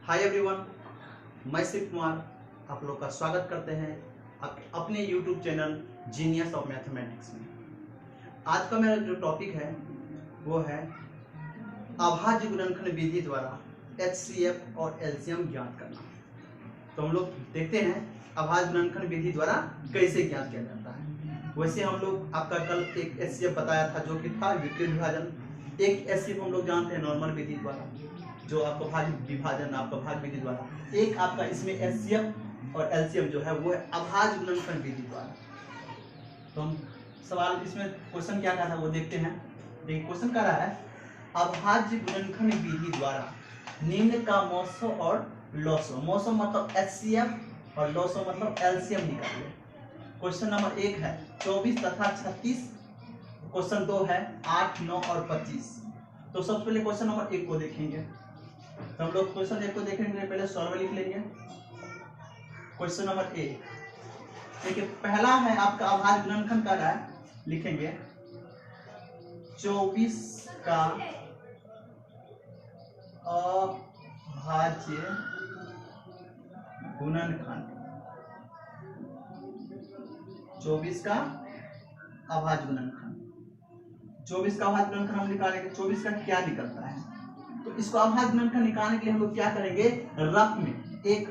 Hi everyone, मैं शिव कुमार आप लोग का स्वागत करते हैं अपने YouTube channel genius of mathematics में। आज का मेरा जो टॉपिक है वो है अभाज्य गुणनखंड विधि द्वारा HCF और LCM ज्ञात करना। तो हम लोग देखते हैं अभाज्य गुणनखंड विधि द्वारा कैसे ज्ञात किया जाता है। वैसे हम लोग आपका कल एक HCF बताया था जो कि था विपरीत विभाजन। एक HCF हम लोग जानते हैं नॉर्मल विधि द्वारा, जो आपका भाज्य विभाजन आपका भाज्य विधि द्वारा। एक आपका इसमें HCF और LCM जो है वो है अभाज्य गुणनखंड विधि द्वारा। तो हम सवाल इसमें क्वेश्चन क्या था वो देखते हैं। देखिए क्वेश्चन क्या रहा है, अभाज्य गुणनखंड विधि द्वारा निम्न का मौसो और लौसो। मौसो मतलब HCF और लौसो मतलब LCM निकालिए। क्वेश्चन नंबर 1 है 24 तथा 36। क्वेश्चन 2 है 8, 9 और 25। तो सबसे पहले क्वेश्चन नंबर 1 को देखेंगे। तो हम लोग क्वेश्चन 1 को देखेंगे, पहले सॉल्व लिख लेंगे। क्वेश्चन नंबर 1 देखिए, पहला है आपका अभाज्य गुणनखंड का है, लिखेंगे 24 का अभाज्य गुणनखंड। 24 का अभाज्य गुणनखंड। 24 का अभाज्य गुणनखंड हम निकालेंगे। 24 का क्या निकलता है, तो इसको अभाज्य गुणनखंड निकालने के लिए हम लोग क्या करेंगे, रफ में एक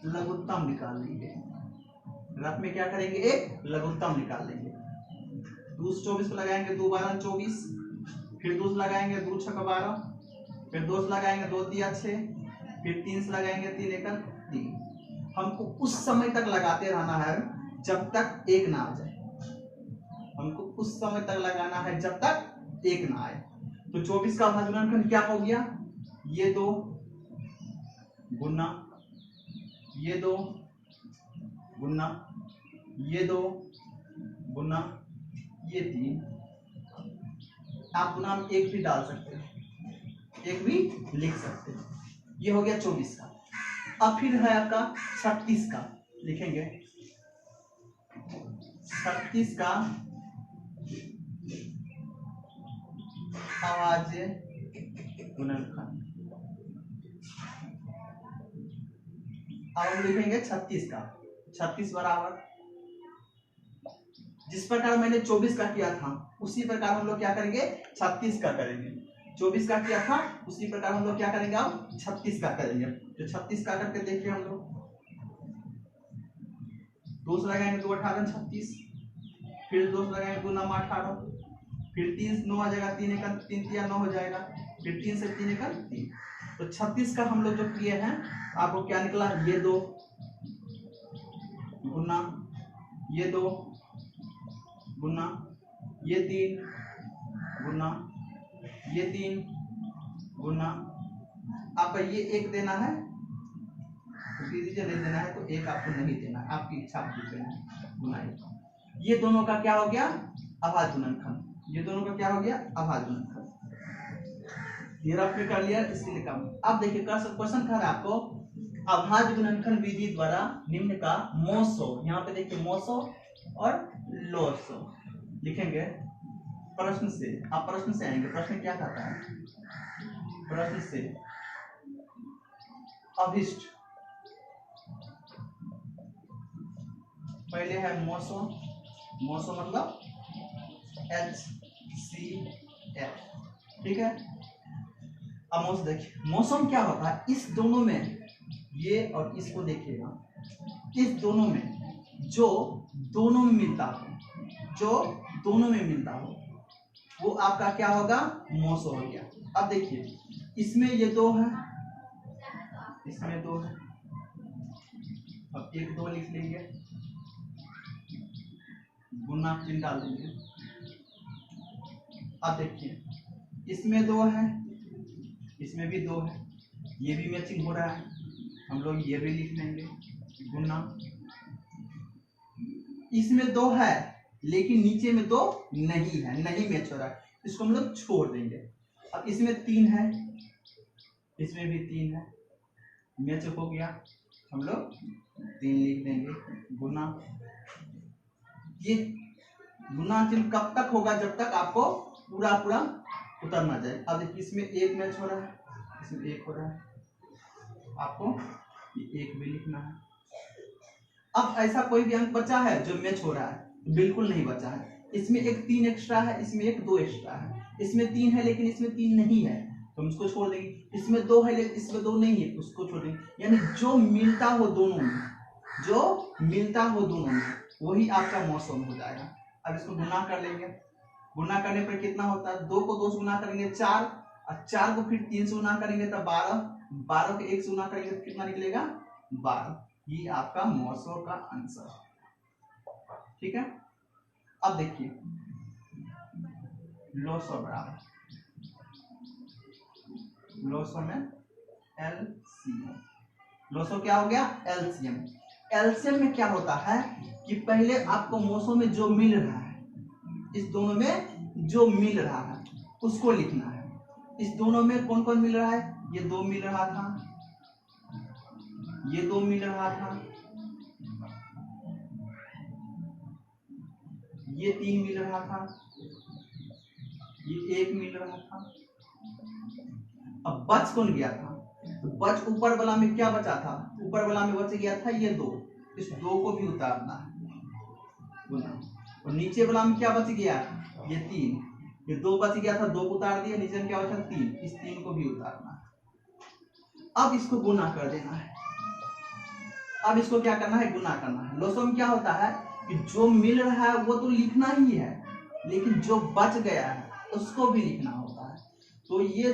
लघुत्तम निकाल लेंगे। रफ में क्या करेंगे, एक लघुत्तम निकाल लेंगे। 24 को लगाएंगे 2 12 24, फिर 2 लगाएंगे 2 6 12, फिर 2 लगाएंगे 2 3 6, फिर 3 लगाएंगे 3 1 3। हमको उस समय तक लगाते रहना है जब तक एक ना आ जाए। हमको उस समय तक लगाना है जब तक एक ना आए। तो 24 का अभाज्य गुणनखंड क्या हो गया, ये 2 गुना ये 2 गुना ये 2 गुना ये 3। आप गुना में 1 भी डाल सकते हैं, 1 भी लिख सकते हैं। ये हो गया 24 का। अब फिर है आपका 36 का, लिखेंगे 36 का अभाज्य गुणनखंड। अब हम लिखेंगे 36 का। 36 बराबर जिस प्रकार मैंने 24 का किया था उसी प्रकार हम लोग क्या करेंगे, 36 का करेंगे। 24 का किया था उसी प्रकार हम लोग क्या करेंगे, अब 36 का करेंगे। तो 36 का करके देखिए, हम लोग 2 लगाएंगे 2 18 36, फिर 2 लगाएंगे 2 9 18, फिर 3 9 आ जाएगा, 3 1 3 3 9 हो जाएगा, फिर 3 से 3 1 3। तो 36 का हम लोग जो किए हैं, आपको क्या निकला, ये 2 गुना ये 2 गुना ये 3 गुना ये 3 गुना आपका ये 1 देना है तो दीजिए, नहीं देना है तो 1 आपको नहीं देना है, आपकी इच्छा पूरी करना है। गुना ये दोनों का क्या हो गया, अभाज्य गुणनखंड। ये दोनों का क्या हो गया, अभाज्य गुणनखंड। ये रफ में कर लिया, इसलिए कम। अब देखिए क्वेश्चन था आपको अभाज्य गुणनखंड विधि द्वारा निम्न का मौसो। यहाँ पे देखिए मौसो और लोसो लिखेंगे प्रश्न से। आप प्रश्न से आएंगे, प्रश्न क्या कहता है, प्रश्न से अभिष्ट पहले है मौसो। मौसो मतलब HCF, ठीक है। अब मौसम देखिए, मौसम क्या होता है, इस दोनों में ये और इसको देखिएगा, इस दोनों में जो दोनों में मिलता हो, जो दोनों में मिलता हो वो आपका क्या होगा, मौसो हो गया। अब देखिए इसमें ये 2 है, इसमें 2 है, अब 1 2 लिख लेंगे, गुना 3 डाल देंगे। अब देखिए इसमें 2 है, इसमें भी 2 है, ये भी मैचिंग हो रहा है, हम लोग ये भी लिख लेंगे गुना। इसमें 2 है लेकिन नीचे में 2 नहीं है, नहीं मैच हो रहा है, इसको हम लोग छोड़ देंगे। अब इसमें 3 है, इसमें भी 3 है, मैच हो गया, हम लोग 3 लिख देंगे गुना। ये गुना चिन्ह कब तक होगा, जब तक आपको पूरा पूरा उतर ना जाए। अब देखिए इसमें 1 मैच हो रहा है, इसमें 1 हो रहा है, आपको ये 1 भी लिखना है। अब ऐसा कोई भी अंक बचा है जो मैच हो रहा है? बिल्कुल नहीं बचा है। इसमें एक 3 एक्स्ट्रा है, इसमें एक 2 एक्स्ट्रा है। इसमें 3 है लेकिन इसमें 3 नहीं है तो हम इसको छोड़ देंगे। इसमें 2 है लेकिन इसमें 2 नहीं है, उसको छोड़ देंगे। यानी जो मिलता हो दोनों में, जो मिलता हो दोनों में, वही आपका मौसम हो जाएगा। अब इसको गुना कर लेंगे। गुना करने पर कितना होता है? 2 को 2 से गुना करेंगे 4, और 4 को फिर 3 से गुना करेंगे तो 12, 12 को 1 से गुना करेंगे तो कितना निकलेगा? 12। ये आपका मौसम का आंसर। ठीक है। अब देखिए लोसो बराबर लोसो में एलसीएम। लोसो क्या हो गया? एलसीएम। एलसीएम में क्या होता है कि पहले आपको मौसम में जो मिल रहा है, इस दोनों में जो मिल रहा है उसको लिखना है। इस दोनों में कौन कौन मिल रहा है? ये 2 मिल रहा था, ये 2 मिल रहा था, ये 3 मिल रहा था, ये 1 मिल रहा था। अब बच कौन गया था? तो बच ऊपर वाला में क्या बचा था? ऊपर वाला में बच गया था ये 2, इस 2 को भी उतारना है गुना। और नीचे वाला में क्या बच गया? ये 3, ये 2 बच गया था, 2 को उतार दिया, नीचे में क्या बचा? 3, इस 3 को भी उतारना है। अब इसको गुना कर देना है। अब इसको क्या करना है? गुना करना है। लोसो में क्या होता है कि जो मिल रहा है वो तो लिखना ही है, लेकिन जो बच गया है उसको भी लिखना होता है। तो ये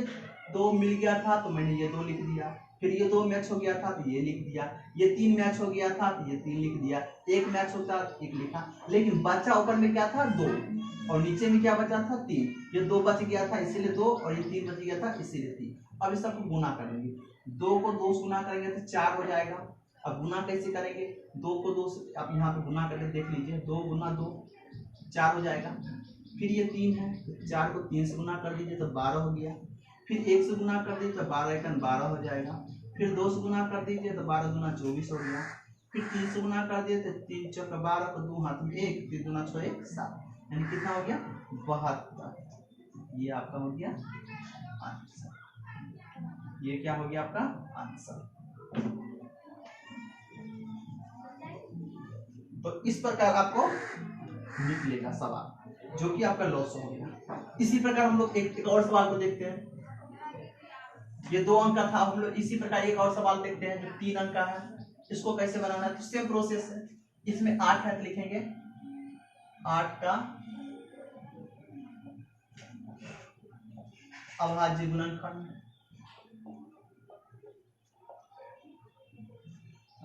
2 मिल गया था तो मैंने ये 2 लिख दिया, फिर ये 2 मैच हो गया था तो ये लिख दिया, ये 3 मैच हो गया था तो ये 3 लिख दिया, 1 मैच होता 1 लिखा, लेकिन बचा ऊपर में क्या था? 2, और नीचे में क्या बचा था? 3। ये 2 बच गया था इसीलिए 2, और ये 3 बच गया था इसीलिए 3। अब इस सबको गुना करेंगे। 2 को 2 से गुना करेंगे तो 4 हो जाएगा। अब गुना कैसे करेंगे? 2 को 2 से आप यहाँ पे गुना करके देख लीजिए, 2 गुना 2 4 हो जाएगा। फिर ये 3 है तो 4 को 3 से गुना कर दीजिए तो 12 हो गया। फिर 1 से गुना कर दीजिए तो 12 एकन 12 हो जाएगा। फिर 2 से गुना कर दीजिए तो 12 गुना 24 हो गया। फिर 3 से गुना कर दिए तो 3 चौका 12 को 2 हाथ में 1, 3 दूना 6 1 7, यानी कितना हो गया? 72। ये आपका हो गया आंसर। ये क्या हो गया आपका आंसर। तो इस प्रकार आपको निकलेगा सवाल, जो कि आपका लॉस हो गया। इसी प्रकार हम लोग एक और सवाल को देखते हैं। ये 2 अंक का था, हम लोग इसी प्रकार एक और सवाल देखते हैं जो 3 अंक का है। इसको कैसे बनाना है? तो सेम प्रोसेस है। इसमें 8 है तो लिखेंगे 8 का अभाज्य गुणनखंड।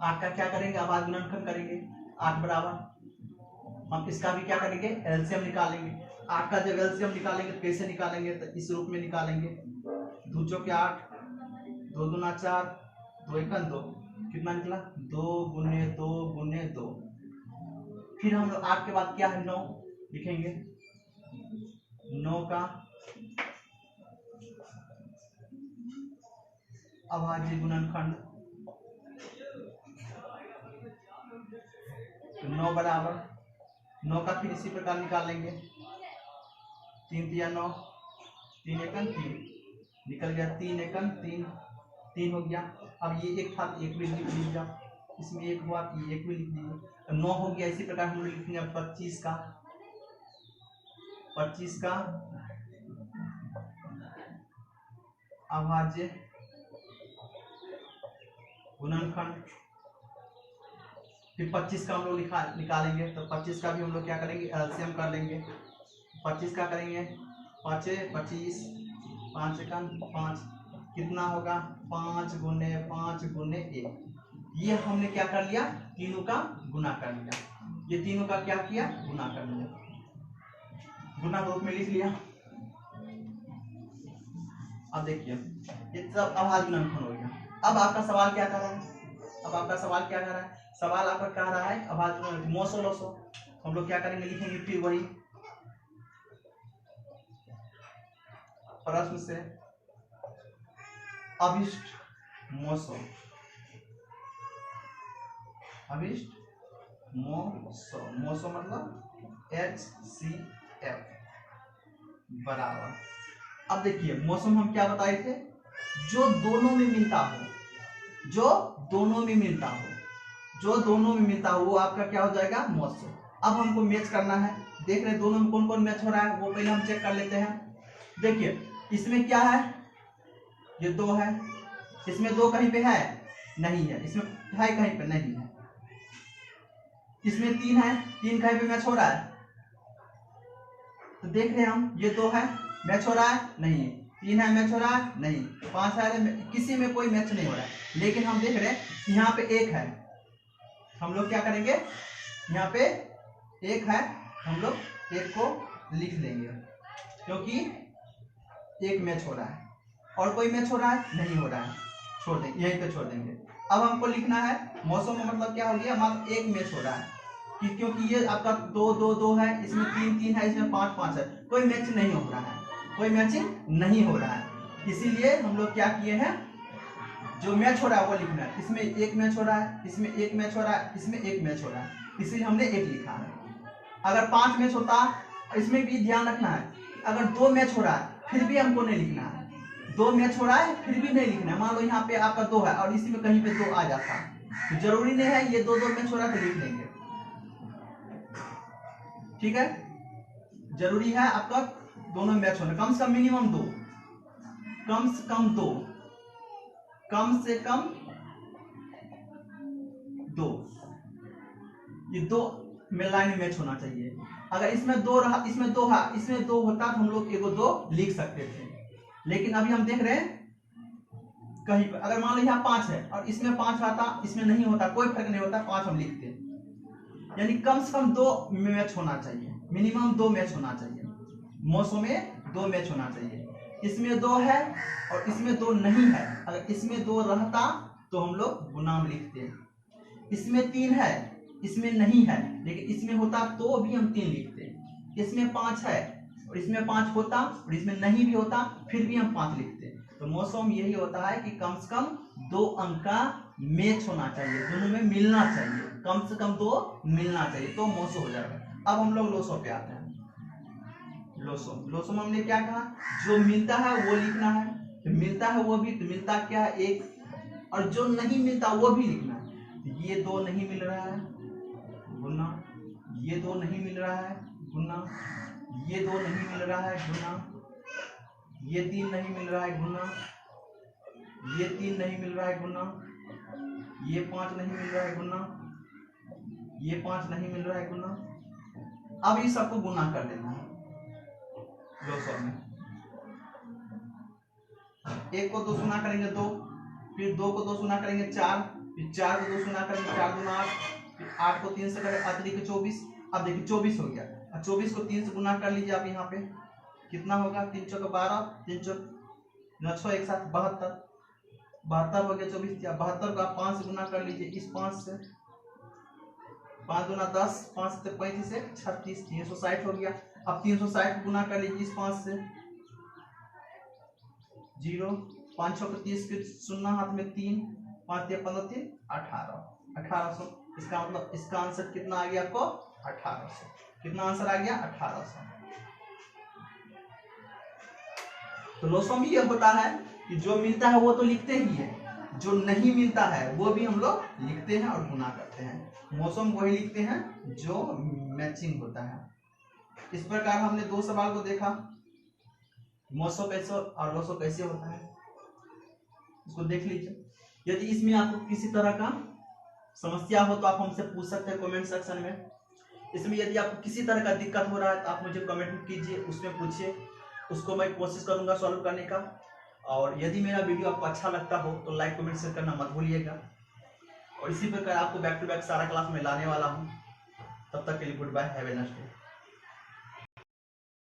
8 का क्या करेंगे? अभाज्य गुणनखंड करेंगे। 8 बराबर हम इसका भी क्या करेंगे? एलसीएम निकालेंगे। 8 का जब एलसीएम निकालेंगे तो कैसे निकालेंगे? तो इस रूप में निकालेंगे। 2 चौके 8, 2 दूना 4, 2 एकन 2, कितना निकला? 2 गुने 2 गुने 2। फिर हम लोग 8 के बाद क्या है? 9 लिखेंगे। 9 का अभाज्य गुणनखंड। 9 बराबर 9 का फिर इसी प्रकार निकाल लेंगे। 3 तिया 9, 3 एकन 3 निकल गया, 3 एकन 3, 3 हो गया। अब ये 1 था, 1 भी लिख लीजिए। इसमें 1 हुआ, ये 1 भी लिख दीजिए। 9 हो गया। इसी प्रकार हम लोग लिखेंगे 25 का 25 का अभाज्य गुणनखंड। फिर 25 का हम लोग निकालेंगे तो 25 का भी हम लोग क्या करेंगे? एलसीएम कर लेंगे। 25 का करेंगे 5 25, 5 एकन 5, कितना होगा? 5 गुने 5 गुने 1। ये हमने क्या कर लिया? तीनों का गुना कर लिया। ये तीनों का क्या किया? गुना कर लिया। गुना रूप में लिख लिया। अब देखिए ये सब अभाज्य गुणनखंड हो गया। अब आपका सवाल क्या कर रहा है? अब आपका सवाल क्या कर रहा है? सवाल आपका कह रहा है अभाज्य गुणनखंड मौसो लोसो। हम लोग क्या करेंगे? लिखेंगे फिर वही प्रश्न से अभिष्ट मौसो। अभिष्ट मौसो, मौसो मतलब HCF बराबर। अब देखिए मौसम हम क्या बताए थे? जो दोनों में मिलता हो, जो दोनों में मिलता हो, जो दोनों में मिलता हो वो आपका क्या हो जाएगा, मौसो। अब हमको मैच करना है, देख रहे हैं दोनों में कौन कौन मैच हो रहा है, वो पहले हम चेक कर लेते हैं। देखिए इसमें क्या है, ये 2 है, इसमें 2 कहीं पे है नहीं है, इसमें है कहीं पे नहीं है, इसमें 3 है, 3 कहीं पे मैच हो रहा है, तो देख रहे हैं हम ये 2 है मैच हो रहा है नहीं है, 3 है मैच हो रहा है नहीं, 5 है किसी में कोई मैच नहीं हो रहा है। लेकिन हम देख रहे हैं यहाँ पे 1 है, हम लोग क्या करेंगे, यहाँ पे 1 है, हम लोग 1 को लिख लेंगे क्योंकि 1 मैच हो रहा है, और कोई मैच हो रहा है नहीं हो रहा है, छोड़ देंगे, यहीं पे छोड़ देंगे। अब हमको लिखना है मौसम में मतलब क्या हो गया, मात्र 1 मैच हो रहा है क्योंकि ये आपका 2 2 2 है, इसमें 3 3 है, इसमें 5 5 है, कोई मैच नहीं हो रहा है, कोई मैचिंग नहीं हो रहा है। इसीलिए हम लोग क्या किए हैं, जो मैच हो रहा है वो लिखना है। इसमें 1 मैच हो रहा है, इसमें 1 मैच हो रहा है, इसमें 1 मैच हो रहा है, इसीलिए हमने 1 लिखा है। अगर 5 मैच होता, इसमें भी ध्यान रखना है, अगर 2 मैच हो रहा है फिर भी हमको नहीं लिखना है, 2 मैच हो रहा है फिर भी नहीं लिखना है। मान लो यहाँ पे आपका 2 है और इसी में कहीं पे 2 आ जाता, तो जरूरी नहीं है ये 2 2 मैच हो रहा है तो लिख लेंगे, ठीक है। जरूरी है आपका दोनों मैच होना, कम से कम मिनिमम 2, कम से कम 2, कम से कम 2, ये 2 में लाइन मैच होना चाहिए। अगर इसमें 2 रहा, इसमें 2 है, इसमें 2 होता तो हम लोग एगो 2 लिख सकते थे, लेकिन अभी हम देख रहे हैं कहीं पर, अगर मान लो यहाँ 5 है और इसमें 5 आता, इसमें नहीं होता, कोई फर्क नहीं होता, 5 हम लिखते, यानी कम से कम 2 मैच होना चाहिए, मिनिमम 2 मैच होना चाहिए, मौसम में 2 मैच होना चाहिए। इसमें 2 है और इसमें 2 नहीं है, अगर इसमें 2 रहता तो हम लोग गुनाम लिखते, इसमें 3 है, इसमें नहीं है, लेकिन इसमें होता तो भी हम 3 लिखते, इसमें 5 है और इसमें 5 होता और इसमें नहीं भी होता फिर भी हम 5 लिखते। तो मौसम यही होता है कि कम से कम 2 अंक का मैच होना चाहिए, दोनों में मिलना चाहिए, कम से कम 2 मिलना चाहिए तो मौसम हो जाएगा। अब हम लोग लोसो पे आते हैं। लोसो में हमने क्या कहा, जो मिलता है वो लिखना है, तो मिलता है वो भी, तो मिलता क्या है 1, और जो नहीं मिलता वो भी लिखना है। तो ये 2 नहीं मिल रहा है गुना, ये 2 नहीं मिल रहा है गुना, ये 2 नहीं मिल रहा है गुना, ये 3 नहीं मिल रहा है गुना, ये 3 नहीं मिल रहा है गुना, ये 5 नहीं मिल रहा है गुना, ये 5 नहीं मिल रहा है गुना। अब इस सबको गुना कर देना है 200 में, 1 को 2 गुना करेंगे 2, फिर 2 को 2 गुना करेंगे 4, फिर 4 को 2 गुना करेंगे 4 गुना 8, फिर 8 को 3 से करें अतिरिक्त 24। अब देखिए 24 हो गया, अब 24 को 3 से गुना कर लीजिए आप, यहाँ पे कितना होगा, 3 चौक 12, 3 चौक 9 एक साथ 72, 72 हो गया 24, 72 को आप 5 से गुना कर लीजिए, इस 5 से 5 गुना 10, 5 से 35 से 36, 360 हो गया। अब 360 गुना कर लीजिए इस 5 से, 0, 5 6 30, फिर 0 हाथ में 3, 5 3 15 3 18, 1800। इसका मतलब इसका आंसर कितना आ गया आपको, 1800। कितना आंसर आ गया, 1800। तो लोसो में ये होता है कि जो मिलता है वो तो लिखते ही है, जो नहीं मिलता है वो भी हम लोग लिखते हैं और गुना करते हैं। मौसम वही लिखते हैं जो मैचिंग होता है। इस प्रकार हमने 2 सवाल को देखा, मौसम कैसे और लोसो कैसे होता है, इसको देख लीजिए। यदि इसमें आपको किसी तरह का समस्या हो तो आप हमसे पूछ सकते हैं कमेंट सेक्शन में। इसमें यदि आपको किसी तरह का दिक्कत हो रहा है तो आप मुझे कमेंट कीजिए, उसमें पूछिए, उसको मैं कोशिश करूंगा सॉल्व करने का। और यदि मेरा वीडियो आपको अच्छा लगता हो तो लाइक कमेंट शेयर करना मत भूलिएगा। और इसी प्रकार आपको बैक टू बैक सारा क्लास में लाने वाला हूँ। तब तक के लिए goodbye, have a nice day.